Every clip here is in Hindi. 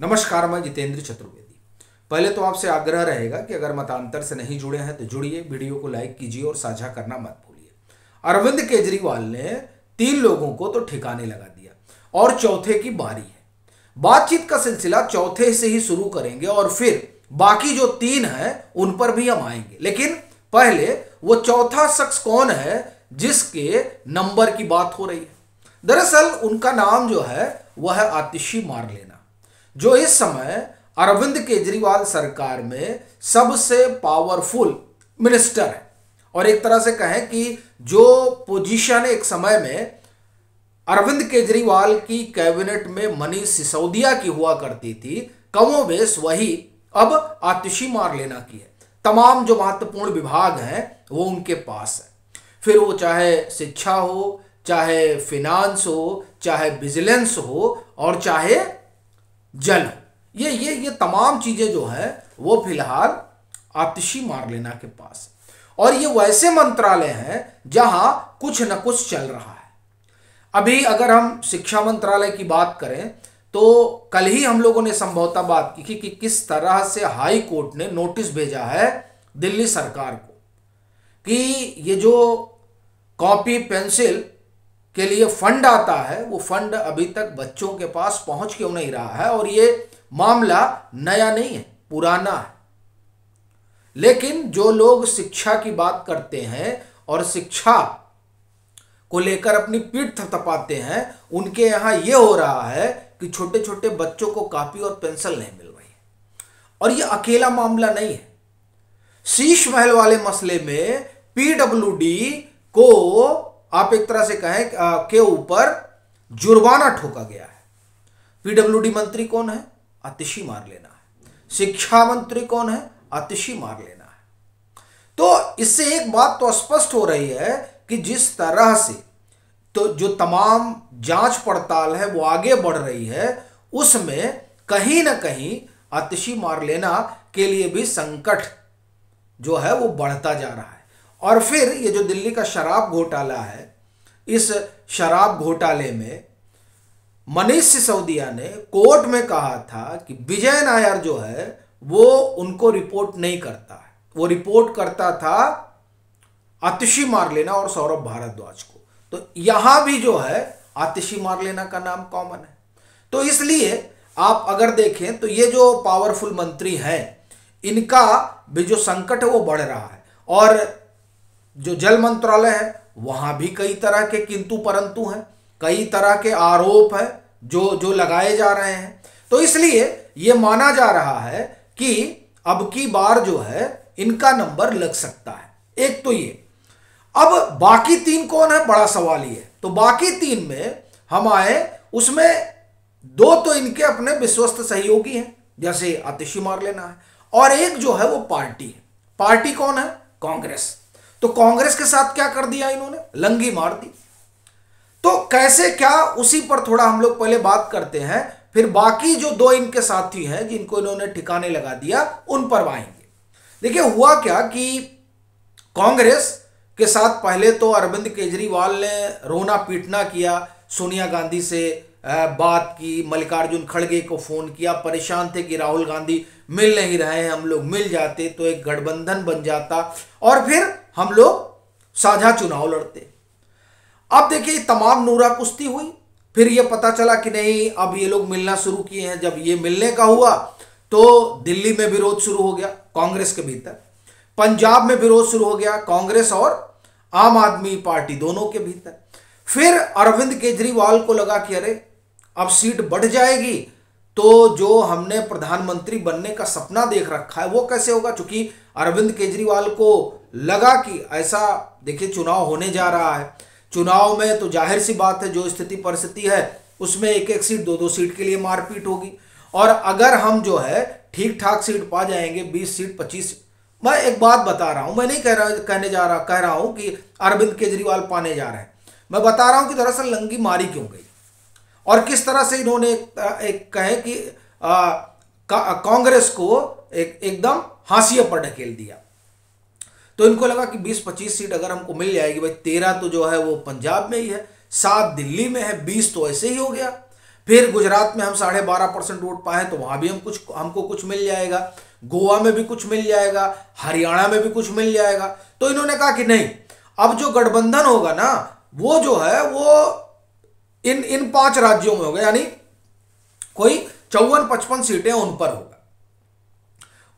नमस्कार, मैं जितेंद्र चतुर्वेदी। पहले तो आपसे आग्रह रहेगा कि अगर मतांतर से नहीं जुड़े हैं तो जुड़िए, वीडियो को लाइक कीजिए और साझा करना मत भूलिए। अरविंद केजरीवाल ने 3 लोगों को तो ठिकाने लगा दिया और चौथे की बारी है। बातचीत का सिलसिला चौथे से ही शुरू करेंगे और फिर बाकी जो 3 हैं उन पर भी हम आएंगे, लेकिन पहले वो चौथा शख्स कौन है जिसके नंबर की बात हो रही है। दरअसल उनका नाम जो है वह है आतिशी मारलेना, जो इस समय अरविंद केजरीवाल सरकार में सबसे पावरफुल मिनिस्टर है। और एक तरह से कहें कि जो पोजीशन एक समय में अरविंद केजरीवाल की कैबिनेट में मनीष सिसोदिया की हुआ करती थी, कमोबेश वही अब आतिशी मारलेना की है। तमाम जो महत्वपूर्ण विभाग हैं वो उनके पास है, फिर वो चाहे शिक्षा हो, चाहे फिनांस हो, चाहे विजिलेंस हो और चाहे जल। ये तमाम चीजें जो है वो फिलहाल आतिशी मारलेना के पास। और ये वैसे मंत्रालय हैं जहां कुछ न कुछ चल रहा है। अभी अगर हम शिक्षा मंत्रालय की बात करें तो कल ही हम लोगों ने संभवतः बात की कि किस तरह से हाई कोर्ट ने नोटिस भेजा है दिल्ली सरकार को कि ये जो कॉपी पेंसिल के लिए फंड आता है वो फंड अभी तक बच्चों के पास पहुंच क्यों नहीं रहा है। और ये मामला नया नहीं है, पुराना है। लेकिन जो लोग शिक्षा की बात करते हैं और शिक्षा को लेकर अपनी पीठ थपथपाते हैं, उनके यहां यह हो रहा है कि छोटे छोटे बच्चों को कॉपी और पेंसिल नहीं मिल रही है। और यह अकेला मामला नहीं है। शीश महल वाले मसले में पीडब्ल्यूडी को आप एक तरह से कहें के ऊपर जुर्माना ठोका गया है। पीडब्ल्यूडी मंत्री कौन है? आतिशी मारलेना है। शिक्षा मंत्री कौन है? आतिशी मारलेना है। तो इससे एक बात तो स्पष्ट हो रही है कि जिस तरह से तो जो तमाम जांच पड़ताल है वो आगे बढ़ रही है, उसमें कहीं ना कहीं आतिशी मारलेना के लिए भी संकट जो है वो बढ़ता जा रहा है। और फिर ये जो दिल्ली का शराब घोटाला है, इस शराब घोटाले में मनीष सिसोदिया ने कोर्ट में कहा था कि विजय नायर जो है वो उनको रिपोर्ट नहीं करता है, वो रिपोर्ट करता था आतिशी मारलेना और सौरभ भारद्वाज को। तो यहां भी जो है आतिशी मारलेना का नाम कॉमन है। तो इसलिए आप अगर देखें तो ये जो पावरफुल मंत्री हैं, इनका भी जो संकट है वो बढ़ रहा है। और जो जल मंत्रालय है वहां भी कई तरह के किंतु परंतु हैं, कई तरह के आरोप हैं जो लगाए जा रहे हैं। तो इसलिए यह माना जा रहा है कि अब की बार जो है इनका नंबर लग सकता है। एक तो ये। अब बाकी 3 कौन है, बड़ा सवाल ये है। तो बाकी 3 में हम आए, उसमें 2 तो इनके अपने विश्वस्त सहयोगी हैं जैसे आतिशी मारलेना है, और एक जो है वो पार्टी है। पार्टी कौन है? कांग्रेस। तो कांग्रेस के साथ क्या कर दिया इन्होंने? लंगी मार दी। तो कैसे क्या, उसी पर थोड़ा हम लोग पहले बात करते हैं, फिर बाकी जो 2 इनके साथी हैं जिनको इन्होंने ठिकाने लगा दिया उन पर आएंगे। देखिए हुआ क्या कि कांग्रेस के साथ पहले तो अरविंद केजरीवाल ने रोना पीटना किया, सोनिया गांधी से बात की, मल्लिकार्जुन खड़गे को फोन किया, परेशान थे कि राहुल गांधी मिल नहीं रहे हैं, हम लोग मिल जाते तो एक गठबंधन बन जाता और फिर हम लोग साझा चुनाव लड़ते। अब देखिए तमाम नूरा कुश्ती हुई, फिर ये पता चला कि नहीं अब ये लोग मिलना शुरू किए हैं। जब ये मिलने का हुआ तो दिल्ली में विरोध शुरू हो गया कांग्रेस के भीतर, पंजाब में विरोध शुरू हो गया कांग्रेस और आम आदमी पार्टी दोनों के भीतर। फिर अरविंद केजरीवाल को लगा कि अरे अब सीट बढ़ जाएगी तो जो हमने प्रधानमंत्री बनने का सपना देख रखा है वो कैसे होगा। चूंकि अरविंद केजरीवाल को लगा कि ऐसा देखिए चुनाव होने जा रहा है, चुनाव में तो जाहिर सी बात है जो स्थिति परिस्थिति है उसमें 1-1 सीट 2-2 सीट के लिए मारपीट होगी। और अगर हम जो है ठीक ठाक सीट पा जाएंगे 20 सीट 25 सीट। मैं एक बात बता रहा हूं, मैं नहीं कह रहा हूं कि अरविंद केजरीवाल पाने जा रहे हैं, मैं बता रहा हूं कि दरअसल लंगी मारी क्यों गई और किस तरह से इन्होंने एक कहे कि कांग्रेस को एकदम हाशिए पर ढकेल दिया। तो इनको लगा कि 20-25 सीट अगर हमको मिल जाएगी, भाई 13 तो जो है वो पंजाब में ही है, 7 दिल्ली में है, 20 तो ऐसे ही हो गया। फिर गुजरात में हम 12.5% वोट पाए तो वहां भी हमको कुछ मिल जाएगा, गोवा में भी कुछ मिल जाएगा, हरियाणा में भी कुछ मिल जाएगा। तो इन्होंने कहा कि नहीं, अब जो गठबंधन होगा ना वो जो है वो इन 5 राज्यों में होगा, यानी कोई 54-55 सीटें उन पर होगा।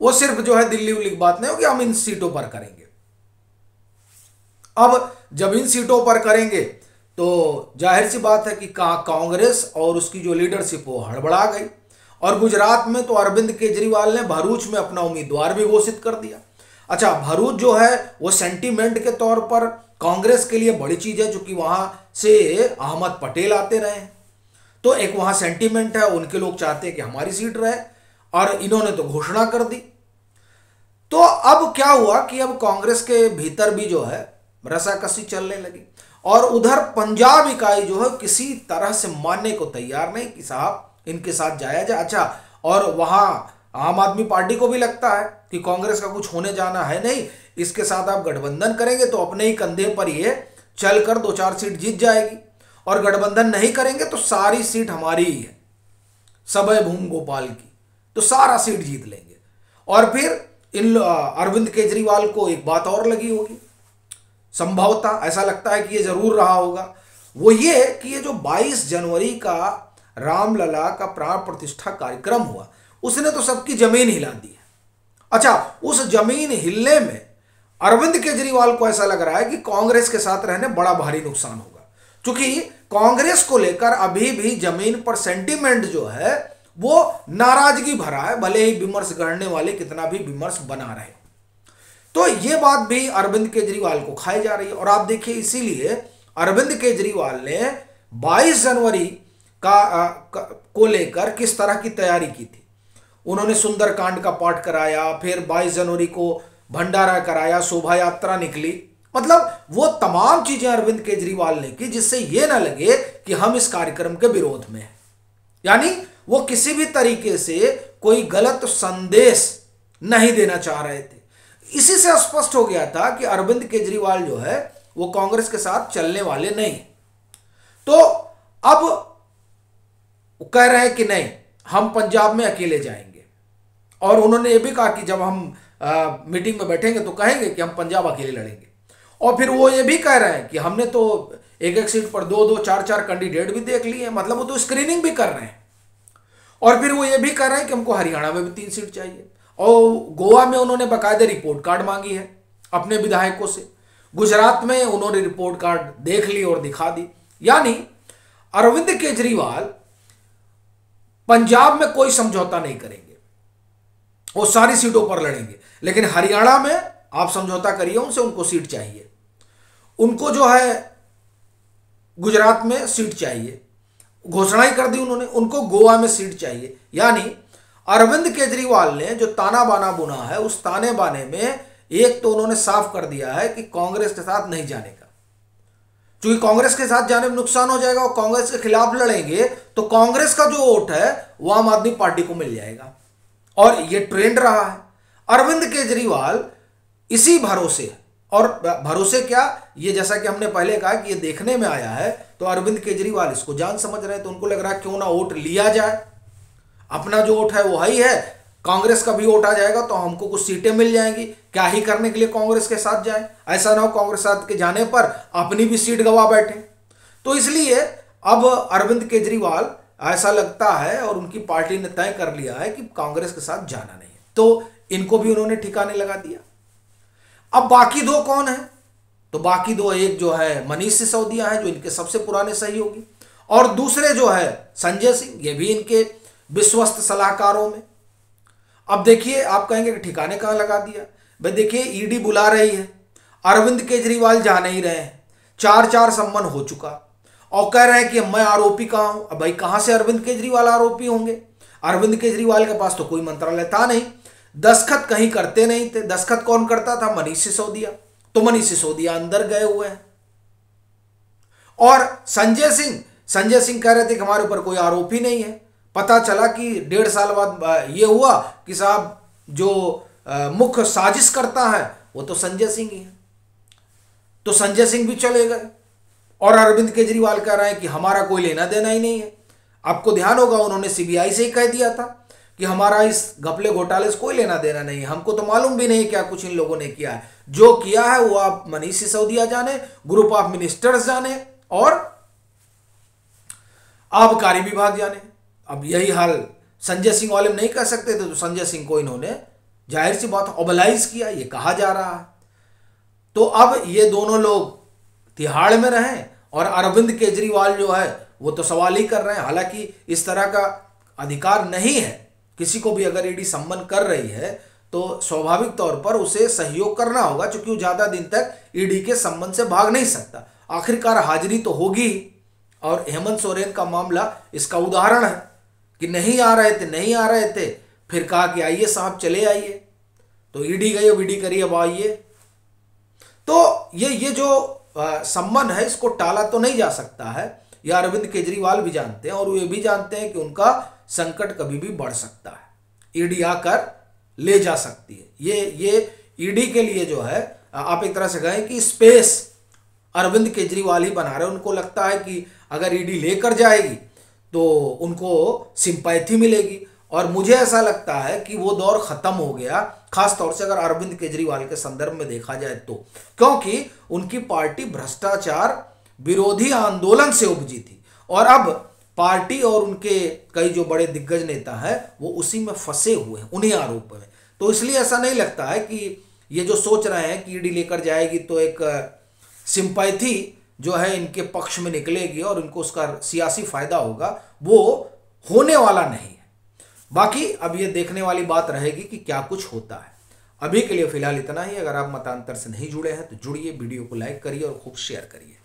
वो सिर्फ जो है दिल्ली उल्ली की बात नहीं होगी, हम इन सीटों पर करेंगे। अब जब इन सीटों पर करेंगे तो जाहिर सी बात है कि कांग्रेस और उसकी जो लीडरशिप वो हड़बड़ा गई। और गुजरात में तो अरविंद केजरीवाल ने भरूच में अपना उम्मीदवार भी घोषित कर दिया। अच्छा, भरूच जो है वो सेंटीमेंट के तौर पर कांग्रेस के लिए बड़ी चीज है, क्योंकि वहां से अहमद पटेल आते रहे हैं, तो एक वहां सेंटीमेंट है, उनके लोग चाहते हैं कि हमारी सीट रहे, और इन्होंने तो घोषणा कर दी। तो अब क्या हुआ कि अब कांग्रेस के भीतर भी जो है रसाकसी चलने लगी, और उधर पंजाब इकाई जो है किसी तरह से मानने को तैयार नहीं कि साहब इनके साथ जाया जाए। अच्छा, और वहां आम आदमी पार्टी को भी लगता है कि कांग्रेस का कुछ होने जाना है नहीं, इसके साथ आप गठबंधन करेंगे तो अपने ही कंधे पर ये चलकर 2-4 सीट जीत जाएगी, और गठबंधन नहीं करेंगे तो सारी सीट हमारी ही है, सबय भूम गोपाल की, तो सारा सीट जीत लेंगे। और फिर इन अरविंद केजरीवाल को एक बात और लगी होगी, संभवतः ऐसा लगता है कि ये जरूर रहा होगा, वो ये कि ये जो 22 जनवरी का रामलला का प्राण प्रतिष्ठा कार्यक्रम हुआ उसने तो सबकी जमीन हिला दी है। अच्छा, उस जमीन हिलने में अरविंद केजरीवाल को ऐसा लग रहा है कि कांग्रेस के साथ रहने बड़ा भारी नुकसान होगा, क्योंकि कांग्रेस को लेकर अभी भी जमीन पर सेंटीमेंट जो है वो नाराजगी भरा है, भले ही विमर्श करने वाले कितना भी विमर्श बना रहे। तो ये बात भी अरविंद केजरीवाल को खाई जा रही है। और आप देखिए, इसीलिए अरविंद केजरीवाल ने 22 जनवरी को लेकर किस तरह की तैयारी की थी। उन्होंने सुंदरकांड का पाठ कराया, फिर 22 जनवरी को भंडारा कराया, शोभा यात्रा निकली, मतलब वो तमाम चीजें अरविंद केजरीवाल ने की जिससे ये ना लगे कि हम इस कार्यक्रम के विरोध में हैं। यानी वो किसी भी तरीके से कोई गलत संदेश नहीं देना चाह रहे थे। इसी से स्पष्ट हो गया था कि अरविंद केजरीवाल जो है वो कांग्रेस के साथ चलने वाले नहीं। तो अब कह रहे हैं कि नहीं, हम पंजाब में अकेले जाएंगे, और उन्होंने ये भी कहा कि जब हम मीटिंग में बैठेंगे तो कहेंगे कि हम पंजाब अकेले लड़ेंगे। और फिर वो ये भी कह रहे हैं कि हमने तो एक सीट पर 2-2, 4-4 कैंडिडेट भी देख लिए, मतलब वो तो स्क्रीनिंग भी कर रहे हैं। और फिर वो ये भी कह रहे हैं कि हमको हरियाणा में भी 3 सीट चाहिए, और गोवा में उन्होंने बाकायदे रिपोर्ट कार्ड मांगी है अपने विधायकों से, गुजरात में उन्होंने रिपोर्ट कार्ड देख ली और दिखा दी। यानी अरविंद केजरीवाल पंजाब में कोई समझौता नहीं करेंगे, वो सारी सीटों पर लड़ेंगे, लेकिन हरियाणा में आप समझौता करिए उनसे, उनको सीट चाहिए, उनको जो है गुजरात में सीट चाहिए, घोषणा ही कर दी उन्होंने, उनको गोवा में सीट चाहिए। यानी अरविंद केजरीवाल ने जो ताना बाना बुना है उस ताने बाने में एक तो उन्होंने साफ कर दिया है कि कांग्रेस के साथ नहीं जाने का, क्योंकि कांग्रेस के साथ जाने में नुकसान हो जाएगा, और कांग्रेस के खिलाफ लड़ेंगे तो कांग्रेस का जो वोट है वो आम आदमी पार्टी को मिल जाएगा, और ये ट्रेंड रहा है। अरविंद केजरीवाल इसी भरोसे, और भरोसे क्या, ये जैसा कि हमने पहले कहा कि ये देखने में आया है, तो अरविंद केजरीवाल इसको जान समझ रहे हैं, तो उनको लग रहा है क्यों ना वोट लिया जाए, अपना जो वोट है वो ही है, कांग्रेस का भी वोट आ जाएगा तो हमको कुछ सीटें मिल जाएंगी, क्या ही करने के लिए कांग्रेस के साथ जाए, ऐसा ना हो कांग्रेस साथ के जाने पर अपनी भी सीट गवा बैठे। तो इसलिए अब अरविंद केजरीवाल ऐसा लगता है, और उनकी पार्टी ने तय कर लिया है कि कांग्रेस के साथ जाना नहीं है, तो इनको भी उन्होंने ठिकाने लगा दिया। अब बाकी 2 कौन है, तो बाकी 2, एक जो है मनीष सिसोदिया है जो इनके सबसे पुराने सहयोगी, और दूसरे जो है संजय सिंह, ये भी इनके विश्वस्त सलाहकारों में। अब देखिए, आप कहेंगे कि ठिकाने कहां लगा दिया, भाई देखिए ईडी बुला रही है, अरविंद केजरीवाल जा नहीं रहे हैं, 4-4 सम्मन हो चुका, और कह रहे हैं कि मैं आरोपी कहां हूं। अब भाई कहां से अरविंद केजरीवाल आरोपी होंगे, अरविंद केजरीवाल के पास तो कोई मंत्रालय था नहीं, दस्तखत कहीं करते नहीं थे, दस्तखत कौन करता था, मनीष सिसोदिया, तो मनीष सिसोदिया अंदर गए हुए हैं। और संजय सिंह कह रहे थे कि हमारे ऊपर कोई आरोप ही नहीं है, पता चला कि 1.5 साल बाद ये हुआ कि साहब जो मुख्य साजिश करता है वो तो संजय सिंह ही है, तो संजय सिंह भी चले गए, और अरविंद केजरीवाल कह रहे हैं कि हमारा कोई लेना देना ही नहीं है। आपको ध्यान होगा उन्होंने सीबीआई से ही कह दिया था कि हमारा इस घपले घोटाले से कोई लेना देना नहीं है, हमको तो मालूम भी नहीं क्या कुछ इन लोगों ने किया है, जो किया है वो आप मनीष सिसोदिया जाने, ग्रुप ऑफ मिनिस्टर्स जाने और आबकारी विभाग जाने। अब यही हाल संजय सिंह वाले नहीं कर सकते थे, तो संजय सिंह को इन्होंने जाहिर सी बात ओबलाइज किया, ये कहा जा रहा है। तो अब ये दोनों लोग तिहाड़ में रहें और अरविंद केजरीवाल जो है वो तो सवाल ही कर रहे हैं। हालांकि इस तरह का अधिकार नहीं है, किसी को भी अगर ईडी सम्मन कर रही है तो स्वाभाविक तौर पर उसे सहयोग करना होगा, क्योंकि वो ज्यादा दिन तक ईडी के सम्मन से भाग नहीं सकता, आखिरकार हाजिरी तो होगी। और हेमंत सोरेन का मामला इसका उदाहरण है कि नहीं आ रहे थे, फिर कहा कि आइए साहब चले आइए, तो ईडी गई, अब ईडी करिए, अब आइए। तो ये जो सम्मन है इसको टाला तो नहीं जा सकता है, यह अरविंद केजरीवाल भी जानते हैं और वे भी जानते हैं कि उनका संकट कभी भी बढ़ सकता है, ईडी आकर ले जा सकती है। ये ईडी के लिए जो है आप एक तरह से कहें कि स्पेस अरविंद केजरीवाल ही बना रहे हैं। उनको लगता है कि अगर ईडी लेकर जाएगी तो उनको सिंपैथी मिलेगी, और मुझे ऐसा लगता है कि वो दौर खत्म हो गया, खास तौर से अगर अरविंद केजरीवाल के संदर्भ में देखा जाए तो, क्योंकि उनकी पार्टी भ्रष्टाचार विरोधी आंदोलन से उपजी थी और अब पार्टी और उनके कई जो बड़े दिग्गज नेता हैं वो उसी में फंसे हुए हैं, उन्हीं आरोपों में। तो इसलिए ऐसा नहीं लगता है कि ये जो सोच रहे हैं कि ईडी लेकर जाएगी तो एक सिंपैथी जो है इनके पक्ष में निकलेगी और इनको उसका सियासी फायदा होगा, वो होने वाला नहीं है। बाकी अब ये देखने वाली बात रहेगी कि क्या कुछ होता है। अभी के लिए फिलहाल इतना ही। अगर आप मतांतर से नहीं जुड़े हैं तो जुड़िए, वीडियो को लाइक करिए और खूब शेयर करिए।